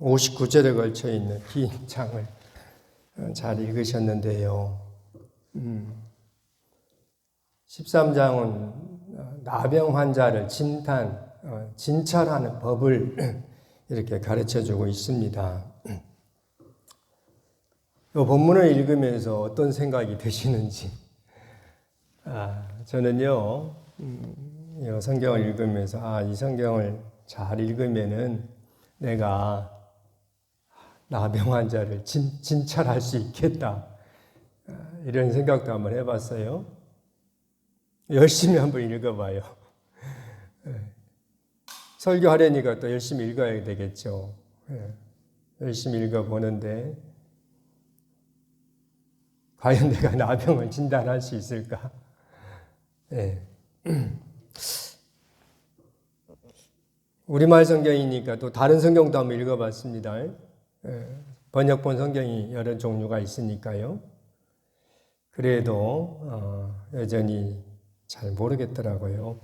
59절에 걸쳐 있는 긴 장을 잘 읽으셨는데요. 13장은 나병 환자를 진찰하는 법을 이렇게 가르쳐주고 있습니다. 이 본문을 읽으면서 어떤 생각이 드시는지. 저는요, 이 성경을 읽으면서 이 성경을 잘 읽으면은 내가 나병 환자를 진찰할 수 있겠다. 이런 생각도 한번 해봤어요. 열심히 한번 읽어봐요. 설교하려니까 또 열심히 읽어야 되겠죠. 열심히 읽어보는데 과연 내가 나병을 진단할 수 있을까? 우리말 성경이니까 또 다른 성경도 한번 읽어봤습니다. 번역본 성경이 여러 종류가 있으니까요. 그래도 여전히 잘 모르겠더라고요.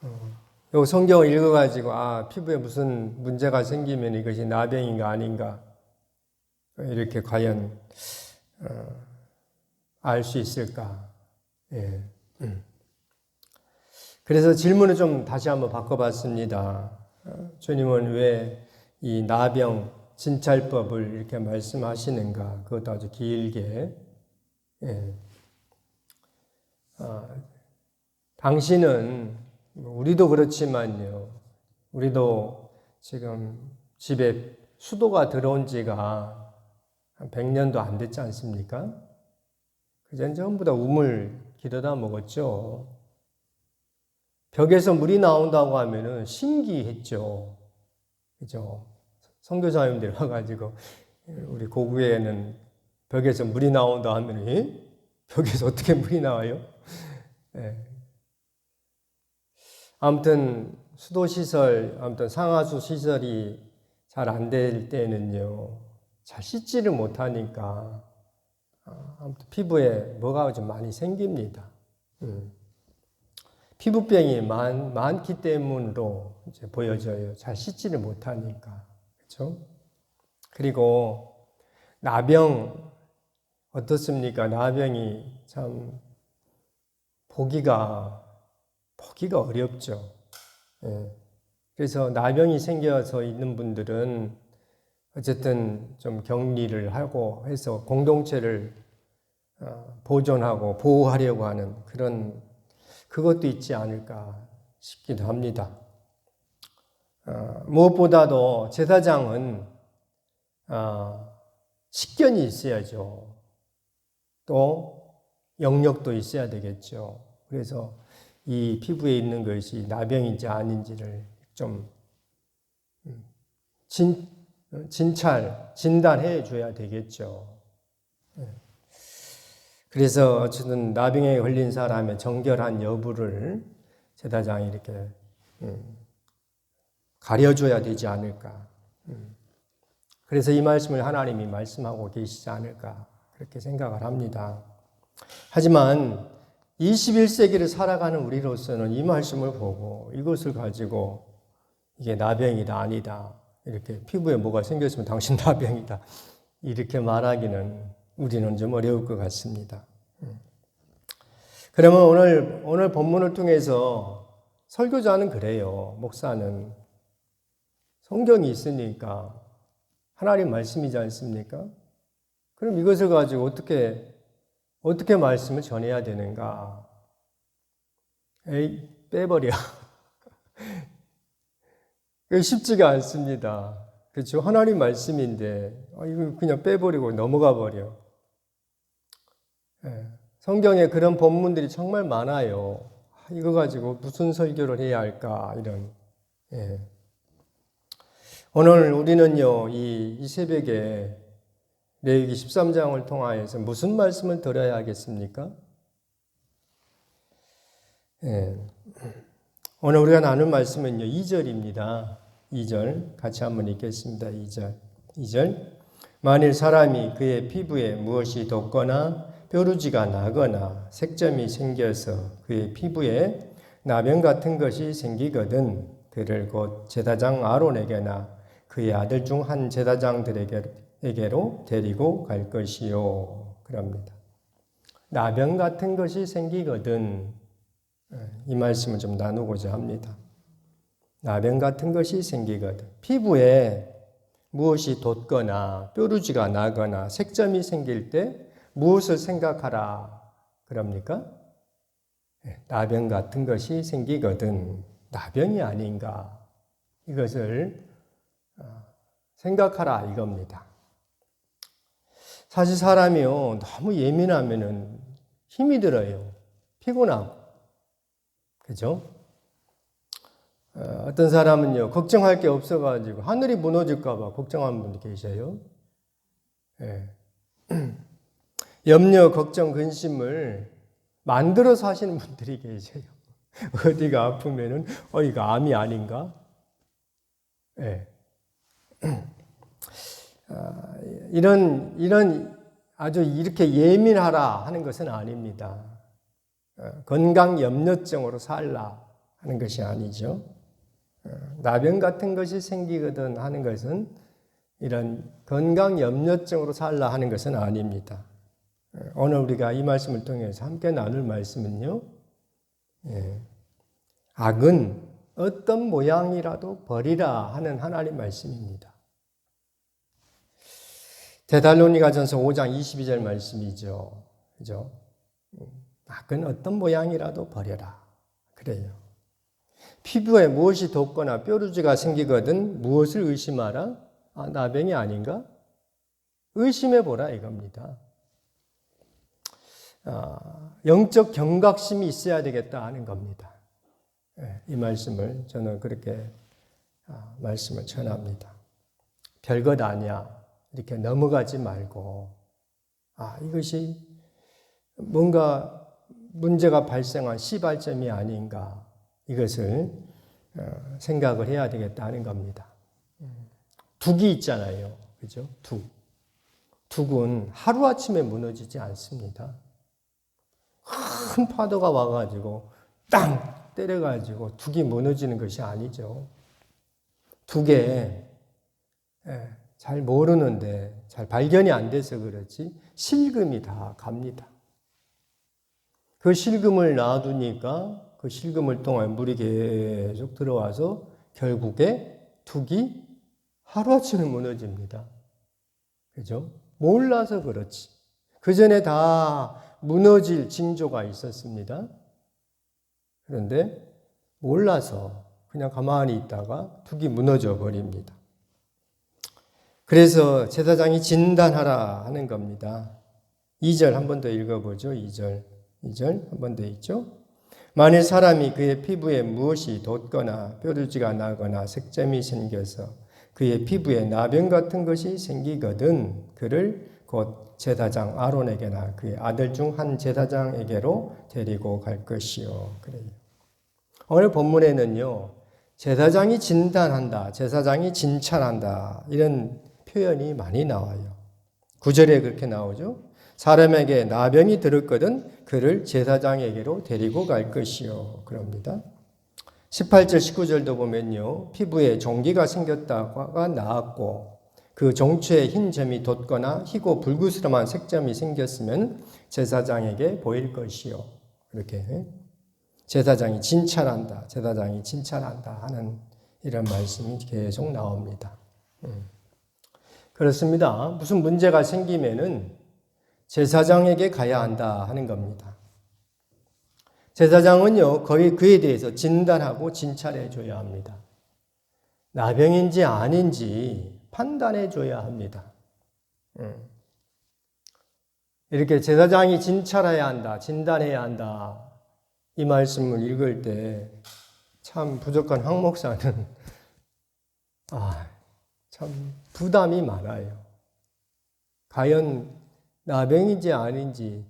이 성경을 읽어가지고 피부에 무슨 문제가 생기면 이것이 나병인가 아닌가 이렇게 과연 알 수 있을까? 그래서 질문을 좀 다시 한번 바꿔봤습니다. 주님은 왜 이 나병 진찰법을 이렇게 말씀하시는가? 그것도 아주 길게. 당신은 우리도 그렇지만요. 우리도 지금 집에 수도가 들어온 지가 한 100년도 안 됐지 않습니까? 그전 전부 다 우물 기르다 먹었죠. 벽에서 물이 나온다고 하면은 신기했죠. 그죠? 선교사님들 와가지고 우리 고구에는 벽에서 물이 나온다 하면 벽에서 어떻게 물이 나와요? 아무튼 수도시설, 아무튼 상하수 시설이 잘 안 될 때는요, 잘 씻지를 못하니까 아무튼 피부에 뭐가 좀 많이 생깁니다. 피부병이 많기 때문으로 이제 보여져요. 잘 씻지를 못하니까. 그렇죠? 그리고 나병 어떻습니까? 나병이 참 보기가 어렵죠. 그래서 나병이 생겨서 있는 분들은 어쨌든 좀 격리를 하고 해서 공동체를 보존하고 보호하려고 하는 그것도 있지 않을까 싶기도 합니다. 무엇보다도 제사장은 식견이 있어야죠. 또 영역도 있어야 되겠죠. 그래서 이 피부에 있는 것이 나병인지 아닌지를 좀 진단해 줘야 되겠죠. 그래서 어쨌든 나병에 걸린 사람의 정결한 여부를 제사장이 이렇게 가려줘야 되지 않을까. 그래서 이 말씀을 하나님이 말씀하고 계시지 않을까 그렇게 생각을 합니다. 하지만 21세기를 살아가는 우리로서는 이 말씀을 보고 이것을 가지고 이게 나병이다 아니다 이렇게 피부에 뭐가 생겼으면 당신 나병이다 이렇게 말하기는 우리는 좀 어려울 것 같습니다. 그러면 오늘 본문을 통해서 설교자는 그래요. 목사는 성경이 있으니까 하나님 말씀이지 않습니까? 그럼 이것을 가지고 어떻게 말씀을 전해야 되는가? 빼버려. 쉽지가 않습니다. 그렇죠? 하나님 말씀인데 이거 그냥 빼버리고 넘어가 버려. 성경에 그런 본문들이 정말 많아요. 이거 가지고 무슨 설교를 해야 할까 이런. 오늘 우리는요 이 새벽에 레위기 13장을 통하여서 무슨 말씀을 들어야 하겠습니까? 오늘 우리가 나눌 말씀은요 2절입니다. 2절 같이 한번 읽겠습니다. 2절 만일 사람이 그의 피부에 무엇이 돋거나 뾰루지가 나거나 색점이 생겨서 그의 피부에 나병 같은 것이 생기거든 그를 곧 제사장 아론에게나 그의 아들 중 한 제사장들에게로 데리고 갈 것이요. 그럽니다. 나병 같은 것이 생기거든 이 말씀을 좀 나누고자 합니다. 나병 같은 것이 생기거든. 피부에 무엇이 돋거나 뾰루지가 나거나 색점이 생길 때 무엇을 생각하라 그럽니까? 나병 같은 것이 생기거든 나병이 아닌가 이것을 생각하라 이겁니다. 사실 사람이요 너무 예민하면은 힘이 들어요. 피곤하고 그죠? 어떤 사람은요 걱정할 게 없어가지고 하늘이 무너질까 봐 걱정하는 분도 계셔요. 예. 염려, 걱정, 근심을 만들어서 하시는 분들이 계세요. 어디가 아프면은 이거 암이 아닌가? 예. 이런 아주 이렇게 예민하라 하는 것은 아닙니다. 건강 염려증으로 살라 하는 것이 아니죠. 나병 같은 것이 생기거든 하는 것은 이런 건강 염려증으로 살라 하는 것은 아닙니다. 오늘 우리가 이 말씀을 통해서 함께 나눌 말씀은요. 악은 어떤 모양이라도 버리라 하는 하나님 말씀입니다. 데살로니가전서 5장 22절 말씀이죠. 그죠? 악은 어떤 모양이라도 버려라. 그래요. 피부에 무엇이 돋거나 뾰루지가 생기거든 무엇을 의심하라? 나병이 아닌가? 의심해보라 이겁니다. 영적 경각심이 있어야 되겠다 하는 겁니다. 이 말씀을 저는 그렇게 말씀을 전합니다. 별것 아니야. 이렇게 넘어가지 말고 이것이 뭔가 문제가 발생한 시발점이 아닌가 이것을 생각을 해야 되겠다는 겁니다. 둑이 있잖아요. 그죠? 둑은 하루아침에 무너지지 않습니다. 큰 파도가 와가지고 땅 때려가지고 둑이 무너지는 것이 아니죠. 둑에 잘 모르는데 잘 발견이 안 돼서 그렇지 실금이 다 갑니다. 그 실금을 놔두니까 그 실금을 통한 물이 계속 들어와서 결국에 둑이 하루아침에 무너집니다. 그죠? 몰라서 그렇지. 그 전에 다 무너질 징조가 있었습니다. 그런데 몰라서 그냥 가만히 있다가 둑이 무너져 버립니다. 그래서 제사장이 진단하라 하는 겁니다. 2절 한 번 더 읽어보죠. 2절 한 번 더 있죠. 만일 사람이 그의 피부에 무엇이 돋거나 뾰루지가 나거나 색점이 생겨서 그의 피부에 나병 같은 것이 생기거든 그를 곧 제사장 아론에게나 그의 아들 중 한 제사장에게로 데리고 갈 것이요. 그래요. 오늘 본문에는요. 제사장이 진단한다. 제사장이 진찰한다. 이런 표현이 많이 나와요. 9절에 그렇게 나오죠. 사람에게 나병이 들었거든 그를 제사장에게로 데리고 갈 것이요. 그럽니다. 18절 19절도 보면요. 피부에 종기가 생겼다가 나았고 그 종추에 흰 점이 돋거나 희고 불구스름한 색점이 생겼으면 제사장에게 보일 것이요. 이렇게 제사장이 진찰한다. 제사장이 진찰한다 하는 이런 말씀이 계속 나옵니다. 그렇습니다. 무슨 문제가 생기면은 제사장에게 가야 한다 하는 겁니다. 제사장은요, 거의 그에 대해서 진단하고 진찰해 줘야 합니다. 나병인지 아닌지 판단해 줘야 합니다. 이렇게 제사장이 진찰해야 한다, 진단해야 한다. 이 말씀을 읽을 때 참 부족한 황 목사는 참 부담이 많아요. 과연 나병인지 아닌지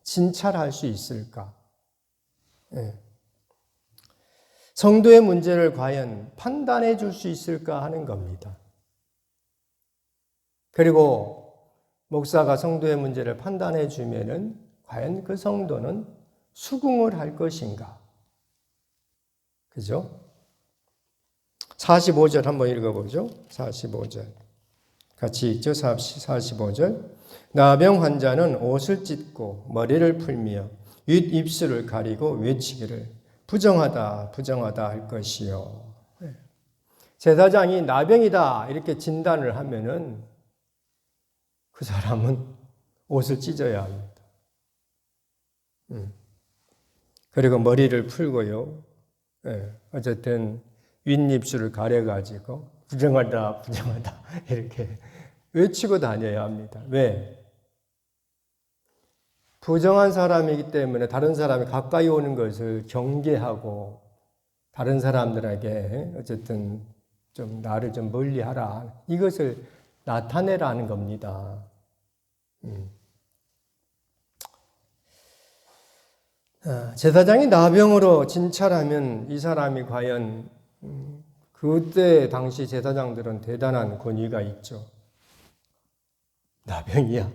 진찰할 수 있을까? 성도의 문제를 과연 판단해 줄 수 있을까 하는 겁니다. 그리고 목사가 성도의 문제를 판단해 주면은 과연 그 성도는 수긍을 할 것인가? 그죠? 45절 한번 읽어보죠. 45절. 같이 읽죠. 45절. 나병 환자는 옷을 찢고 머리를 풀며 윗입술을 가리고 외치기를 부정하다 부정하다 할 것이요. 제사장이 나병이다 이렇게 진단을 하면은 그 사람은 옷을 찢어야 합니다. 그리고 머리를 풀고요. 어쨌든 윗입술을 가려가지고 부정하다 부정하다 이렇게 외치고 다녀야 합니다. 왜? 부정한 사람이기 때문에 다른 사람이 가까이 오는 것을 경계하고 다른 사람들에게 어쨌든 좀 나를 좀 멀리하라 이것을 나타내라는 겁니다. 제사장이 나병으로 진찰하면 이 사람이 과연 그때 당시 제사장들은 대단한 권위가 있죠. 나병이야.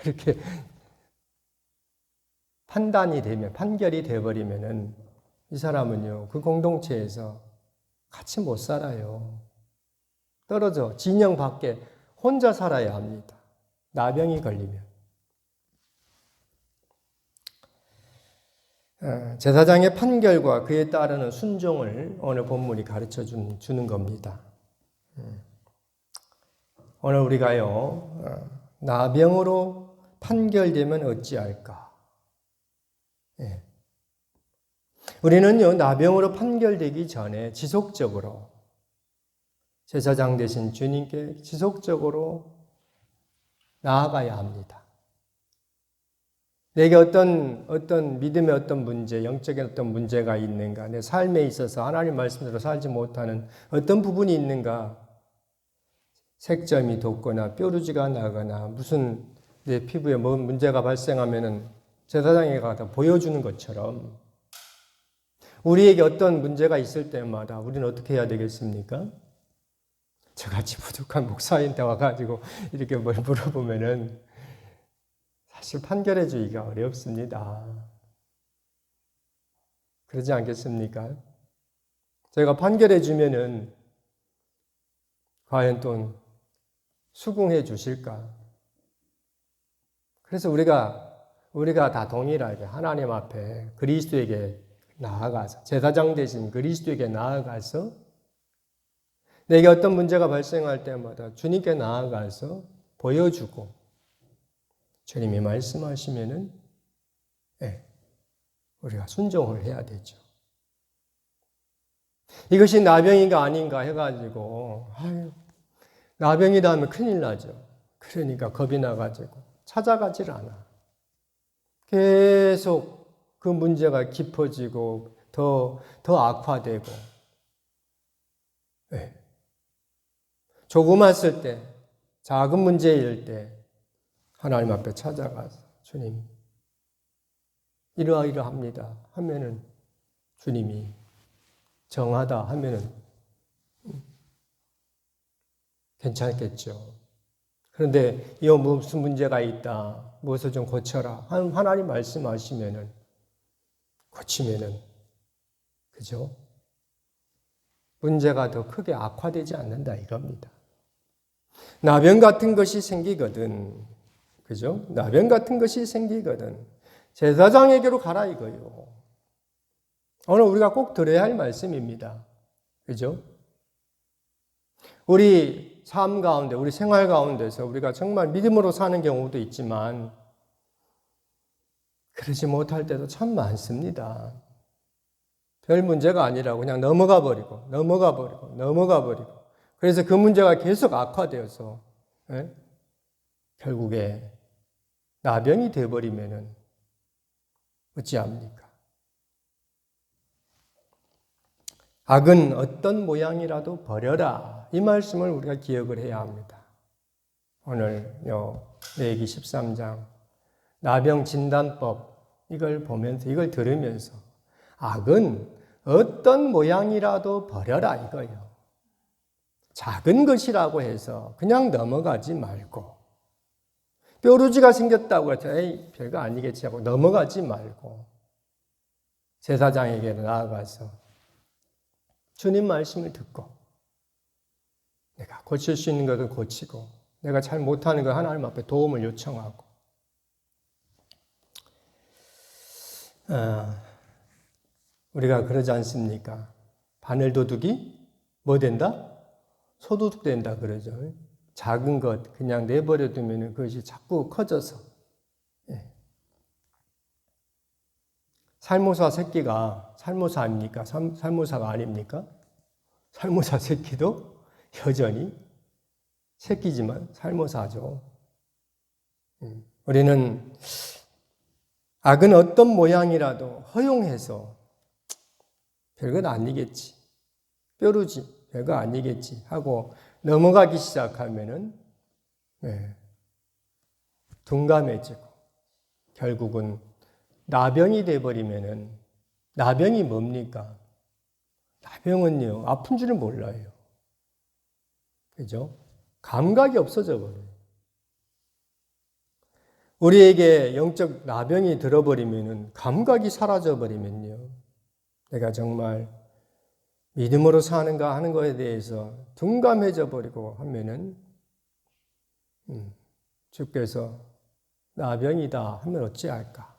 이렇게 판단이 되면, 판결이 돼버리면은 이 사람은요, 그 공동체에서 같이 못 살아요. 떨어져, 진영 밖에 혼자 살아야 합니다. 나병이 걸리면. 제사장의 판결과 그에 따르는 순종을 오늘 본문이 가르쳐 주는 겁니다. 오늘 우리가요, 나병으로 판결되면 어찌할까? 우리는요, 나병으로 판결되기 전에 지속적으로 제사장 되신 주님께 지속적으로 나아가야 합니다. 내게 어떤 믿음의 어떤 문제, 영적인 어떤 문제가 있는가, 내 삶에 있어서 하나님 말씀대로 살지 못하는 어떤 부분이 있는가, 색점이 돋거나 뾰루지가 나거나 무슨 내 피부에 뭐 문제가 발생하면은 제사장에 가서 보여주는 것처럼 우리에게 어떤 문제가 있을 때마다 우리는 어떻게 해야 되겠습니까? 저같이 부족한 목사한테 와가지고 이렇게 뭘 물어보면은 사실 판결해 주기가 어렵습니다. 그러지 않겠습니까? 제가 판결해 주면은 과연 또 수긍해 주실까? 그래서 우리가 다 동일하게 하나님 앞에 그리스도에게 나아가서 제사장 대신 그리스도에게 나아가서 내게 어떤 문제가 발생할 때마다 주님께 나아가서 보여주고 주님이 말씀하시면은 우리가 순종을 해야 되죠. 이것이 나병인가 아닌가 해가지고 나병이다 하면 큰일 나죠. 그러니까 겁이 나가지고 찾아가질 않아. 계속 그 문제가 깊어지고 더 악화되고 조그맣을 때 작은 문제일 때 하나님 앞에 찾아가서 주님 이러이러합니다 하면은 주님이 정하다 하면은 괜찮겠죠. 그런데 이 무슨 문제가 있다, 무엇을 좀 고쳐라 하나님 말씀하시면은 고치면은 그죠? 문제가 더 크게 악화되지 않는다 이겁니다. 나병 같은 것이 생기거든, 그죠? 나병 같은 것이 생기거든 제사장에게로 가라 이거요. 오늘 우리가 꼭 들어야 할 말씀입니다. 그죠? 우리 삶 가운데, 우리 생활 가운데서 우리가 정말 믿음으로 사는 경우도 있지만 그러지 못할 때도 참 많습니다. 별 문제가 아니라고 그냥 넘어가 버리고 그래서 그 문제가 계속 악화되어서 결국에 나병이 되어버리면은 어찌합니까? 악은 어떤 모양이라도 버려라. 이 말씀을 우리가 기억을 해야 합니다. 오늘 레위기 13장 나병 진단법 이걸 보면서 이걸 들으면서 악은 어떤 모양이라도 버려라 이거예요. 작은 것이라고 해서 그냥 넘어가지 말고 뾰루지가 생겼다고 해서 에이 별거 아니겠지 하고 넘어가지 말고 제사장에게 나아가서 주님 말씀을 듣고 고칠 수 있는 것은 고치고 내가 잘 못하는 거 하나님 앞에 도움을 요청하고 우리가 그러지 않습니까? 바늘도둑이 뭐 된다? 소도둑 된다 그러죠. 작은 것 그냥 내버려 두면 그것이 자꾸 커져서 살모사 새끼가 살모사 아닙니까? 살모사가 아닙니까? 살모사 새끼도 여전히 새끼지만 살모사죠. 우리는 악은 어떤 모양이라도 허용해서 별것 아니겠지. 뾰루지 별거 아니겠지 하고 넘어가기 시작하면은 둔감해지고 결국은 나병이 돼버리면은 나병이 뭡니까? 나병은요 아픈 줄을 몰라요. 그죠? 감각이 없어져 버려요. 우리에게 영적 나병이 들어버리면은 감각이 사라져 버리면요 내가 정말 믿음으로 사는가 하는 것에 대해서 둔감해져 버리고 하면은 주께서 나병이다 하면 어찌할까?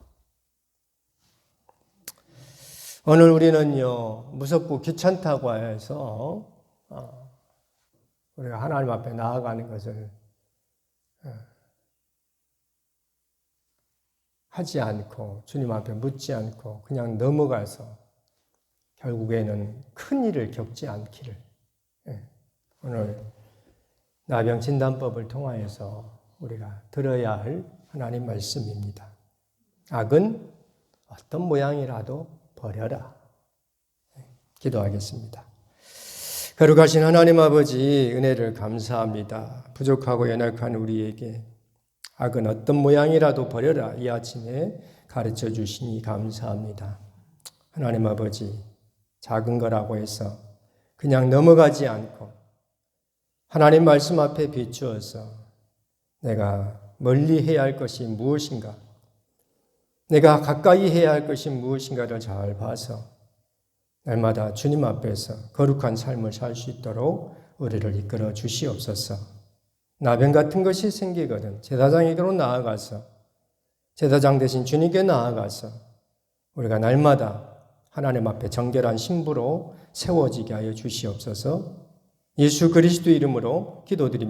오늘 우리는요 무섭고 귀찮다고 해서 우리가 하나님 앞에 나아가는 것을 하지 않고 주님 앞에 묻지 않고 그냥 넘어가서 결국에는 큰 일을 겪지 않기를 오늘 나병 진단법을 통하여서 우리가 들어야 할 하나님 말씀입니다. 악은 어떤 모양이라도 버려라. 기도하겠습니다. 거룩하신 하나님 아버지 은혜를 감사합니다. 부족하고 연약한 우리에게 악은 어떤 모양이라도 버려라 이 아침에 가르쳐 주시니 감사합니다. 하나님 아버지 작은 거라고 해서 그냥 넘어가지 않고 하나님 말씀 앞에 비추어서 내가 멀리 해야 할 것이 무엇인가 내가 가까이 해야 할 것이 무엇인가를 잘 봐서 날마다 주님 앞에서 거룩한 삶을 살 수 있도록 우리를 이끌어 주시옵소서. 나병 같은 것이 생기거든 제사장에게로 나아가서 제사장 대신 주님께 나아가서 우리가 날마다 하나님 앞에 정결한 신부로 세워지게 하여 주시옵소서. 예수 그리스도 이름으로 기도드립니다.